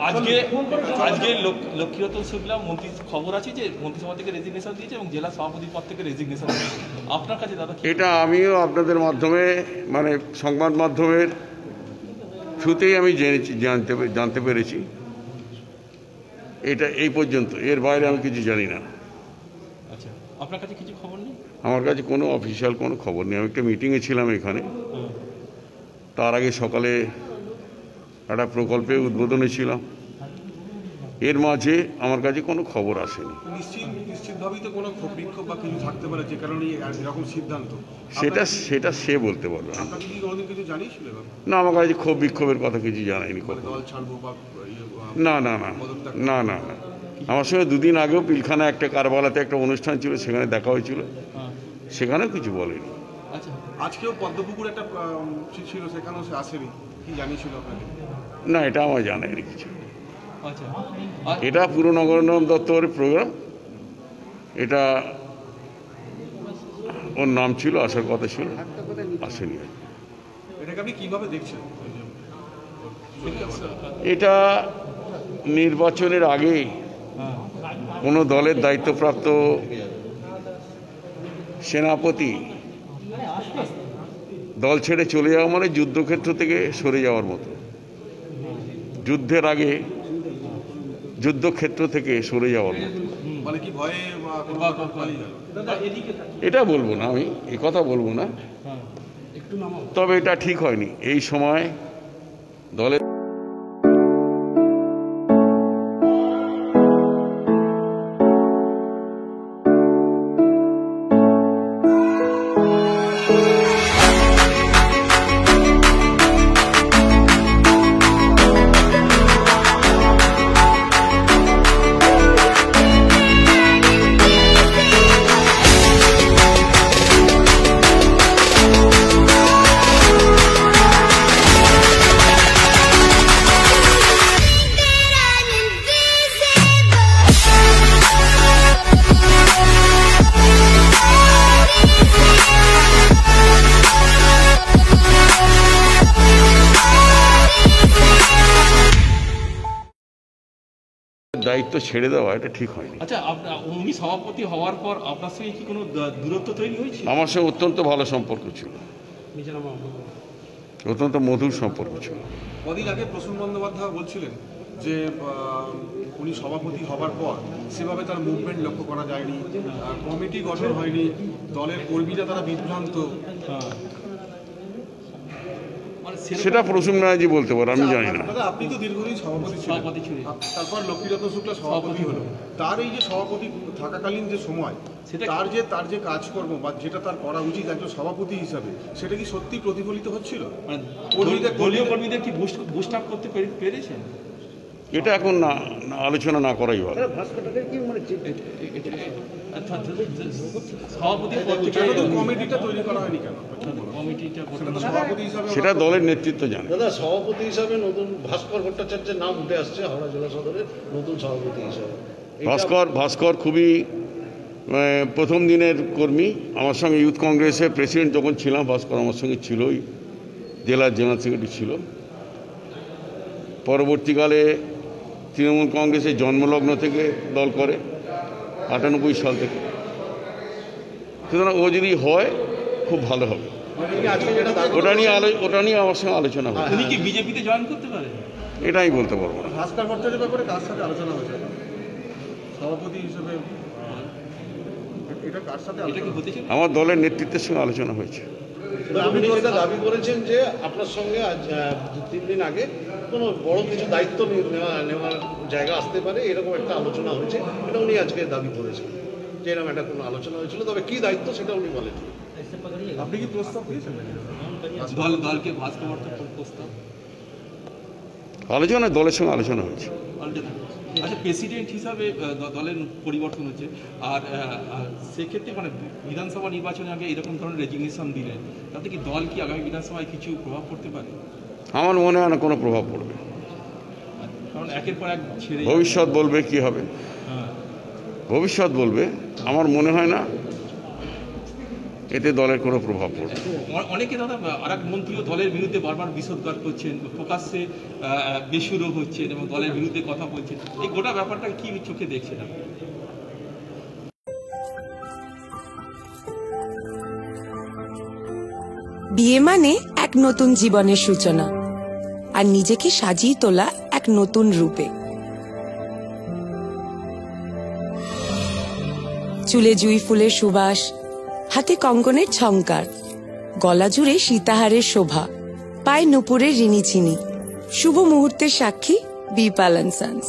আজকে আজকে লক্ষ্মীরতন শুক্লা মন্ত্রী খবর আছে যে মন্ত্রিসভা থেকে রেজিগনেশন দিয়েছে এবং জেলা সভাপতির পদ থেকে রেজিগনেশন দিয়েছে। আপনার কাছে দাদা এটা আমিও আপনাদের মাধ্যমে মানে সংবাদ মাধ্যমের থ্রুতেই আমি জানতে পেরেছি। এটা এই পর্যন্ত, এর বাইরে আমি কিছু জানি না। আচ্ছা, আপনার কাছে কিছু খবর নেই? আমার কাছে কোনো অফিসিয়াল কোনো খবর নেই। আমি একটা মিটিংয়ে ছিলাম এখানে, তার আগে সকালে একটা প্রকল্পে উদ্বোধনে ছিলাম। এর মাঝে আমার কাছে কোনো খবর আসেনি। নিশ্চিতভাবেই তো কোনো বিক্ষোভ বা কিছু থাকতে পারে যে কারণে এরকম সিদ্ধান্ত, সেটা সে বলতে পারবে না। আপনাকে কি কোনোদিন কিছু জানিয়েছিল? না, আমার কাছে ক্ষোভ বিক্ষোভের কথা কিছু জানায়নি। দল ছাড়বো বা না না না না না না, আমার সঙ্গে দুদিন আগেও পিলখানা একটা কারবালাতে একটা অনুষ্ঠান ছিল, সেখানে দেখা হয়েছিল, সেখানেও কিছু বলেনি। আচ্ছা, আজকেও পদ্মপুকুর একটা ছিল, সেখানেও সে আসেনি, কি জানিয়েছিল আপনাকে? না, এটা আমার জানায়নি কিছু। আচ্ছা, এটা পুরো নগরোন্নয়ন দপ্তরের প্রোগ্রাম, এটা ওর নাম ছিল, আসার কথা ছিল, আসেনি। এটাকে আপনি কিভাবে দেখছেন? এটা নির্বাচনের আগে কোনো দলের দায়িত্বপ্রাপ্ত সেনাপতি দল ছেড়ে চলে যাওয়া মানে যুদ্ধক্ষেত্র থেকে সরে যাওয়ার মতো। যুদ্ধের আগে যুদ্ধক্ষেত্র থেকে সরে যাওয়ার মতো। মানে কি ভয়ে? এটা বলবো না, আমি এ কথা বলবো না, তবে এটা ঠিক হয়নি এই সময় দলের। দায়িত্ব ছেড়ে দেওয়া এটা ঠিক হয়নি। আচ্ছা, উনি সভাপতি হওয়ার পর আপনার সঙ্গে কি কোনো দূরত্ব তৈরি হয়েছে? আমার সঙ্গে অত্যন্ত ভালো সম্পর্ক ছিল, অত্যন্ত মধুর সম্পর্ক ছিল। কদিন আগে প্রসূন বন্দ্যোপাধ্যায় বলছিলেন যে উনি সভাপতি হবার পর সেভাবে তার মুভমেন্ট লক্ষ্য করা যায়নি, কমিটি গঠন হয়নি, দলের কর্মীরা তারা বিভ্রান্ত। সেটা প্রসূন ব্যানার্জি বলতে পারে, আমি জানি না। দাদা, আপনি তো দীর্ঘদিন সভাপতি ছিলেন, তারপর লক্ষ্মীরতন শুক্লা সভাপতি হলো। তার এই যে সভাপতি থাকাকালীন যে সময়, তার যে কাজকর্ম বা যেটা তার করা উচিত একজন সভাপতি হিসাবে, সেটা কি সত্যি প্রতিফলিত হচ্ছিল? দলীয় কর্মীদের কি বুস্ট আপ করতে পেরেছেন? এটা এখন না আলোচনা না করাই ভালো। কমিটিটা তৈরি করা হয়নি কেন? সেটা দলের নেতৃত্ব জানে। দাদা, সভাপতি হিসাবে নতুন ভাস্কর ভট্টাচার্যের নাম উঠে আসছে হাওড়া জেলা সদরের নতুন সভাপতি হিসাবে। ভাস্কর খুবই প্রথম দিনের কর্মী। আমার সঙ্গে ইউথ কংগ্রেসের প্রেসিডেন্ট যখন ছিলাম, ভাস্কর আমার সঙ্গে ছিলই, জেলার জেনারেল সেক্রেটারি ছিল। পরবর্তীকালে তৃণমূল কংগ্রেসের জন্মলগ্ন থেকে দল করে, 98 সাল থেকে। সুতরাং ও যদি হয় খুব ভালো হবে। ওটা নিয়ে আমার সঙ্গে আলোচনা হবে। উনি কি বিজেপিতে জয়েন করতে পারে? এটা আমি বলতে পারবো না। ভাস্কর ভট্টাচার্যের ব্যাপারে কার সাথে আলোচনা হয়েছে সভাপতি হিসেবে? এটা কার সাথে আমার দলের নেতৃত্বের সঙ্গে আলোচনা হয়েছে। আপনি যেটা দাবি করেছেন যে আপনার সঙ্গে আজ 3 দিন আগে কোনো বড় কিছু দায়িত্ব নেওয়ার জায়গা আসতে পারে, এরকম একটা আলোচনা হয়েছে, এটা উনি আজকে দাবি করেছেন যে এরকম একটা কোনো আলোচনা হয়েছিল। তবে কি দায়িত্ব সেটা উনি বলেন। আপনি কি প্রস্তাব দিয়েছেন? দলকে ভাস্কর ভট্টাচার্য প্রস্তাব আলোচনা, দলের সঙ্গে আলোচনা হয়েছে। আচ্ছা, প্রেসিডেন্ট হিসাবে দলের পরিবর্তন হচ্ছে, আর সেক্ষেত্রে মানে বিধানসভা নির্বাচনের আগে এরকম ধরনের রেজিগনেশন দিলেন, তাতে কি দল কি আগামী বিধানসভায় কিছু প্রভাব পড়তে পারে? আমার মনে হয় না কোনো প্রভাব পড়বে, কারণ একের পর এক ছেড়ে ভবিষ্যৎ বলবে কি হবে। ভবিষ্যৎ বলবে। আমার মনে হয় না এতে দলের কোনো প্রভাব পড়বে না। অনেকে দাদা আরেক মন্ত্রীও দলের বিরুদ্ধে বারবার বিষোদ্গার করছেন, প্রকাশ্যে বেসুরো হচ্ছেন এবং দলের বিরুদ্ধে কথা বলছেন। এই গোটা ব্যাপারটা কি চোখে দেখছেন আপনি? বিয়ে মানে এক নতুন জীবনের সূচনা, আর নিজেকে সাজিয়ে তোলা এক নতুন রূপে। চুলে জুঁই ফুলের সুবাস, হাতে কঙ্কনের ঝংকার, গলা জুড়ে সীতাহারের শোভা, পায়ে নুপুরের রিনিচিনি। শুভ মুহূর্তের সাক্ষী বি পাল অ্যান্ড সন্স।